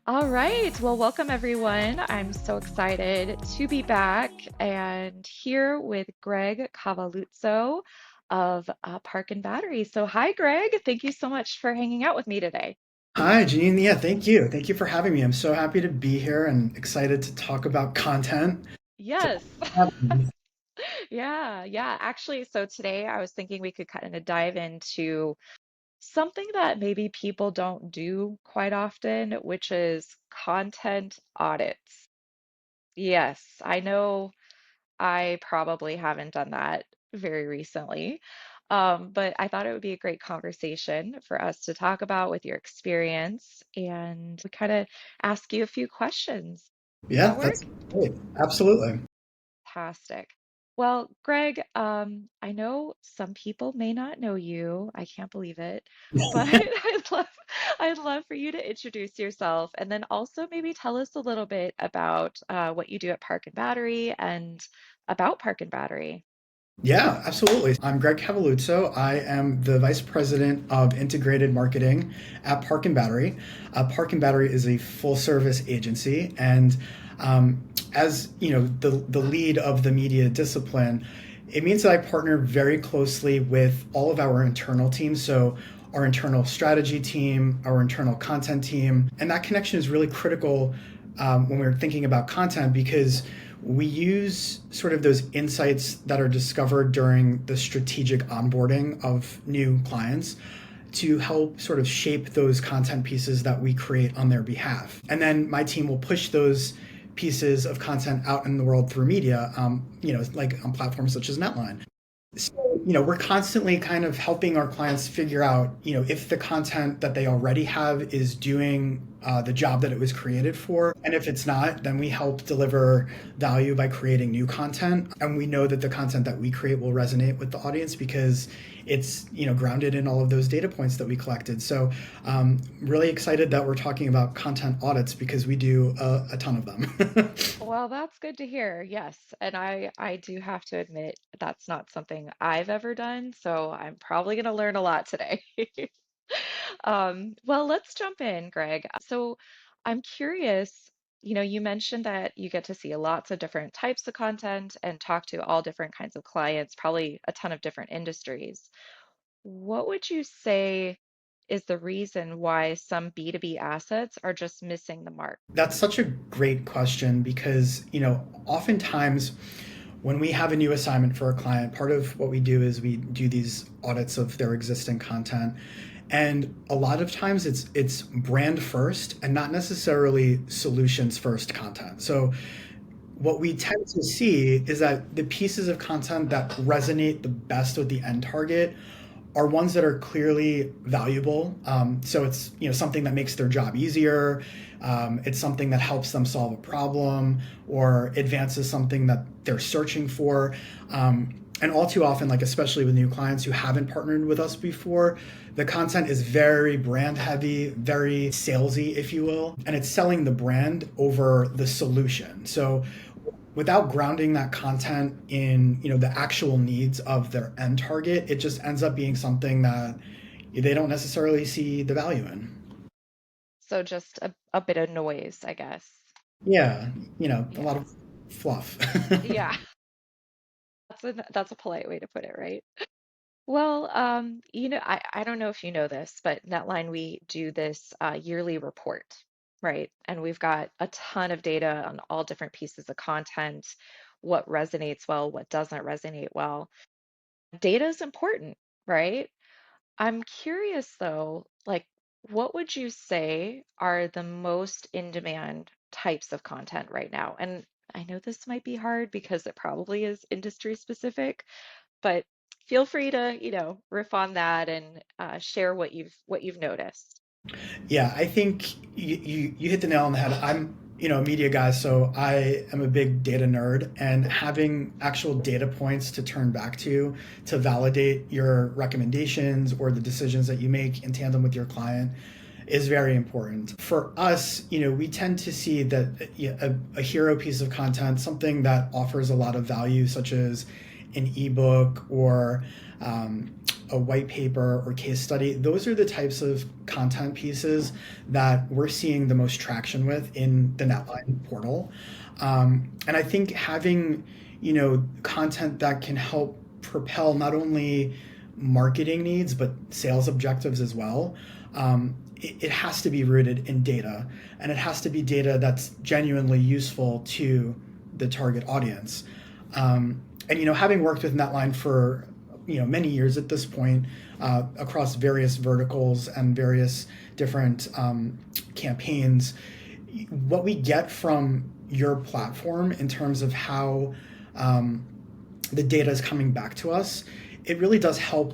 All right. Well, welcome everyone. I'm so excited to be back and here with Greg Cavaluzzo of Park and Battery. So, hi, Greg. Thank you so much for hanging out with me today. Hi, Janine. Yeah, thank you. Thank you for having me. I'm so happy to be here and excited to talk about content. So, Yes. Yeah. Actually, so today I was thinking we could kind of dive into something that maybe people don't do quite often, which is content audits. Yes, I know I probably haven't done that very recently. But I thought it would be a great conversation for us to talk about with your experience and we kind of ask you a few questions. Does yeah, that work? that's great. Absolutely. Fantastic. Well, Greg, I know some people may not know you. I can't believe it, but I'd love for you to introduce yourself and then also maybe tell us a little bit about what you do at Park and Battery and about Park and Battery. Yeah, absolutely. I'm Greg Cavaluzzo. I am the Vice President of Integrated Marketing at Park and Battery. Park and Battery is a full service agency, and as you know, the lead of the media discipline, it means that I partner very closely with all of our internal teams. So our internal strategy team, our internal content team, and that connection is really critical when we're thinking about content because we use sort of those insights that are discovered during the strategic onboarding of new clients to help sort of shape those content pieces that we create on their behalf. And then my team will push those pieces of content out in the world through media, like on platforms such as NetLine. So, we're constantly kind of helping our clients figure out, if the content that they already have is doing the job that it was created for. And if it's not, then we help deliver value by creating new content. And we know that the content that we create will resonate with the audience because it's, grounded in all of those data points that we collected. So, really excited that we're talking about content audits because we do a ton of them. Well, that's good to hear. Yes. And I do have to admit that's not something I've ever done, so I'm probably going to learn a lot today. Well, let's jump in, Greg. So I'm curious, you mentioned that you get to see lots of different types of content and talk to all different kinds of clients, probably a ton of different industries. What would you say is the reason why some B2B assets are just missing the mark? That's such a great question because, oftentimes when we have a new assignment for a client, part of what we do is we do these audits of their existing content. And a lot of times it's brand first and not necessarily solutions first content. So what we tend to see is that the pieces of content that resonate the best with the end target are ones that are clearly valuable. So it's something that makes their job easier. It's something that helps them solve a problem or advances something that they're searching for. And all too often, like especially with new clients who haven't partnered with us before, the content is very brand heavy, very salesy, if you will, and it's selling the brand over the solution. So without grounding that content in the actual needs of their end target, it just ends up being something that they don't necessarily see the value in. So just a bit of noise, I guess. Yeah, a lot Yeah. of fluff. Yeah. That's a polite way to put it, right? Well, I don't know if you know this, but NetLine, we do this yearly report, right? And we've got a ton of data on all different pieces of content, what resonates well, what doesn't resonate well. Data is important, right? I'm curious though, like, what would you say are the most in-demand types of content right now? And I know this might be hard because it probably is industry specific, but feel free to, riff on that and share what you've noticed. Yeah, I think you hit the nail on the head. I'm, a media guy, so I am a big data nerd, and having actual data points to turn back to validate your recommendations or the decisions that you make in tandem with your client is very important. For us, we tend to see that a hero piece of content, something that offers a lot of value, such as an ebook or a white paper or case study, those are the types of content pieces that we're seeing the most traction with in the NetLine portal. And I think having, content that can help propel not only marketing needs but sales objectives as well. It has to be rooted in data, and it has to be data that's genuinely useful to the target audience. And having worked with NetLine for many years at this point, across various verticals and various different campaigns, what we get from your platform in terms of how the data is coming back to us, it really does help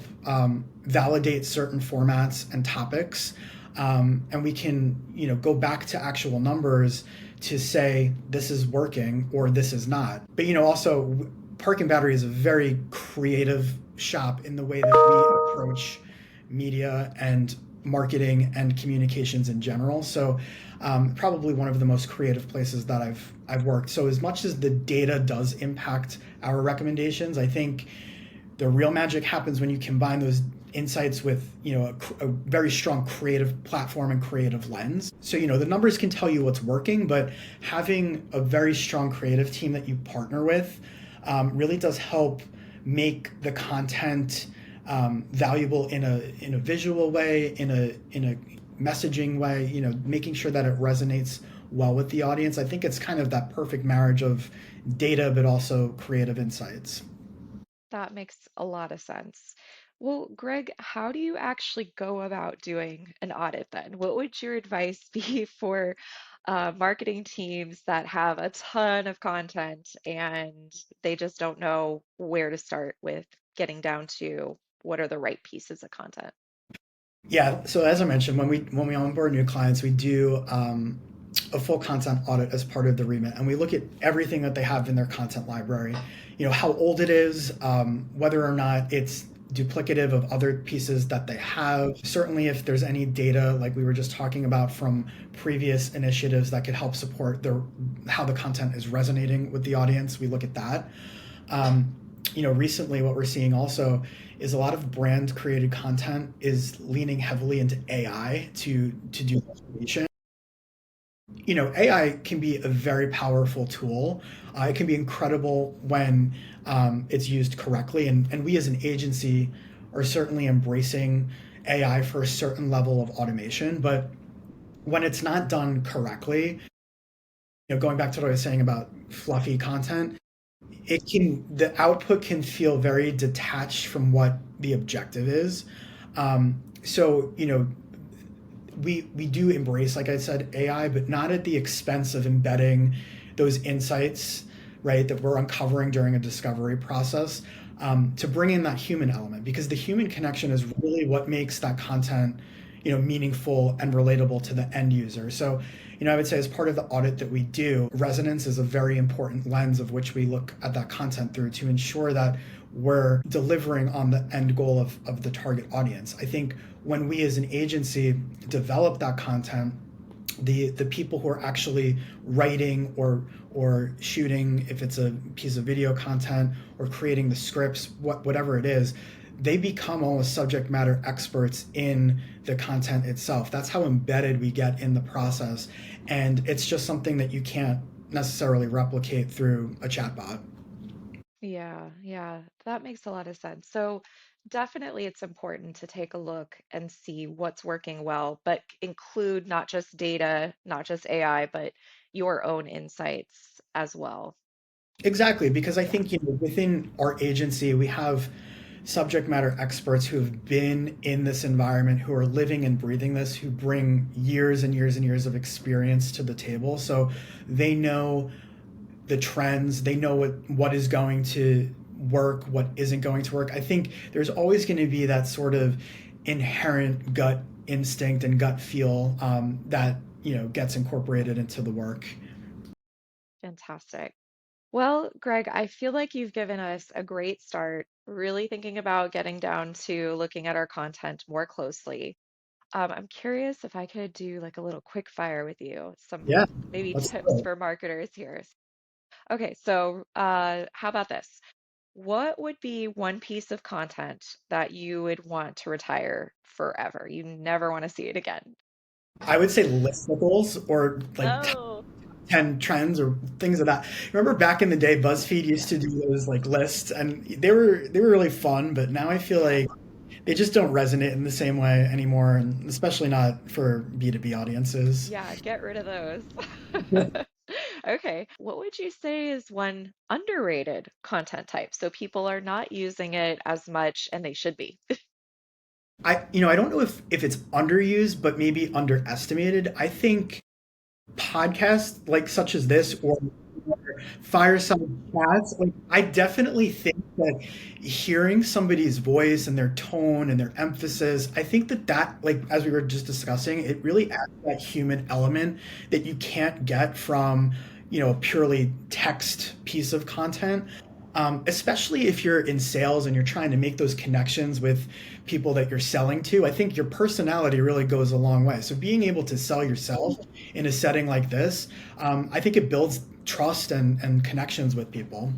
validate certain formats and topics, and we can go back to actual numbers to say this is working or this is not. But also Park and Battery is a very creative shop in the way that we approach media and marketing and communications in general. So probably one of the most creative places that I've worked. So as much as the data does impact our recommendations, I think the real magic happens when you combine those insights with a very strong creative platform and creative lens. So the numbers can tell you what's working, but having a very strong creative team that you partner with really does help make the content valuable in a visual way, in a messaging way, making sure that it resonates well with the audience. I think it's kind of that perfect marriage of data but also creative insights. That makes a lot of sense. Well, Greg, how do you actually go about doing an audit then? What would your advice be for marketing teams that have a ton of content and they just don't know where to start with getting down to what are the right pieces of content? Yeah. So as I mentioned, when we onboard new clients, we do a full content audit as part of the remit, and we look at everything that they have in their content library. How old it is, whether or not it's duplicative of other pieces that they have. Certainly, if there's any data, like we were just talking about from previous initiatives that could help support how the content is resonating with the audience, we look at that. Recently what we're seeing also is a lot of brand created content is leaning heavily into AI to do creation. AI can be a very powerful tool. It can be incredible when it's used correctly, and we as an agency are certainly embracing AI for a certain level of automation. But when it's not done correctly, going back to what I was saying about fluffy content, the output can feel very detached from what the objective is. So we do embrace, like I said, AI, but not at the expense of embedding those insights, right, that we're uncovering during a discovery process, to bring in that human element, because the human connection is really what makes that content meaningful and relatable to the end user. So I would say as part of the audit that we do, resonance is a very important lens of which we look at that content through to ensure that we're delivering on the end goal of the target audience. I think when we as an agency develop that content, the people who are actually writing or shooting, if it's a piece of video content, or creating the scripts, whatever it is, they become almost subject matter experts in the content itself. That's how embedded we get in the process, and it's just something that you can't necessarily replicate through a chatbot. Yeah, yeah, that makes a lot of sense. So definitely it's important to take a look and see what's working well, but include not just data, not just AI, but your own insights as well. Exactly, because I Yeah. think within our agency we have subject matter experts who have been in this environment, who are living and breathing this, who bring years and years and years of experience to the table. So they know the trends, they know what is going to work, what isn't going to work. I think there's always going to be that sort of inherent gut instinct and gut feel, that gets incorporated into the work. Fantastic. Well, Greg, I feel like you've given us a great start, really thinking about getting down to looking at our content more closely. I'm curious if I could do like a little quick fire with you, some Yeah, maybe let's do tips it. for marketers here. Okay, so how about this? What would be one piece of content that you would want to retire forever? You never want to see it again. I would say listicles or like top Oh, 10 trends or things of that. Remember back in the day, BuzzFeed used to yes. do those like lists and they were really fun, but now I feel Yeah. like they just don't resonate in the same way anymore, and especially not for B2B audiences. Yeah, get rid of those. Okay. What would you say is one underrated content type? So people are not using it as much and they should be. I don't know if it's underused, but maybe underestimated. I think podcasts like such as this or fireside chats, like I definitely think that hearing somebody's voice and their tone and their emphasis, I think that like as we were just discussing, it really adds that human element that you can't get from a purely text piece of content. Especially if you're in sales and you're trying to make those connections with people that you're selling to, I think your personality really goes a long way. So being able to sell yourself in a setting like this, I think it builds trust and connections with people.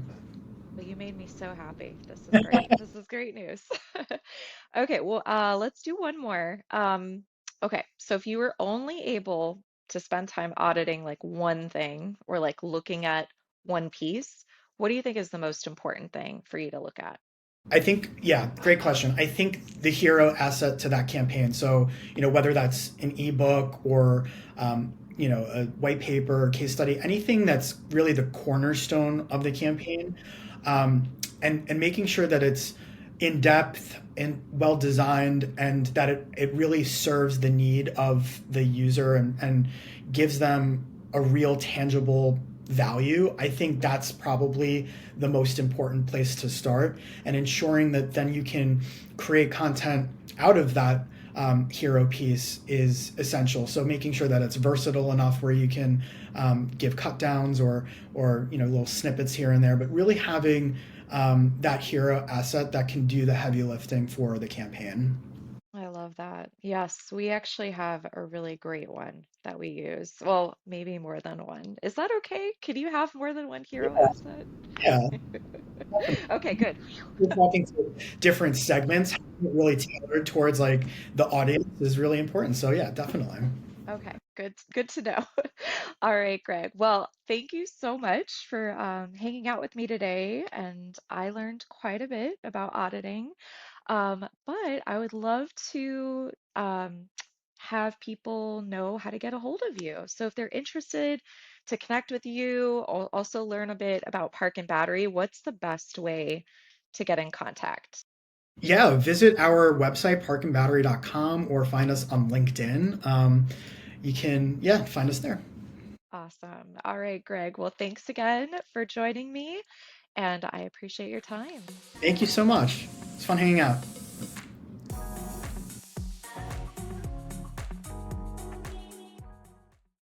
Well, you made me so happy. This is great. This is great news. Okay, well, let's do one more. Okay, so if you were only able to spend time auditing like one thing or like looking at one piece, what do you think is the most important thing for you to look at? I think, yeah, great question. I think the hero asset to that campaign. So, whether that's an ebook or, a white paper, case study, anything that's really the cornerstone of the campaign, and making sure that it's in depth and well designed and that it really serves the need of the user and gives them a real tangible value. I think that's probably the most important place to start, and ensuring that then you can create content out of that hero piece is essential. So making sure that it's versatile enough where you can give cut downs or little snippets here and there, but really having that hero asset that can do the heavy lifting for the campaign. I love that. Yes, we actually have a really great one that we use. Well, maybe more than one. Is that okay? Can you have more than one hero asset? Yeah, Okay, good. we're talking to different segments, really tailored towards like the audience is really important. So yeah, definitely. Okay, good to know. All right, Greg. Well, thank you so much for hanging out with me today, and I learned quite a bit about auditing. But I would love to have people know how to get a hold of you. So if they're interested to connect with you, or also learn a bit about Park and Battery, what's the best way to get in contact? Yeah, visit our website, parkandbattery.com, or find us on LinkedIn. You can, yeah, find us there. Awesome. All right, Greg. Well, thanks again for joining me, and I appreciate your time. Thank you so much. It's fun hanging out.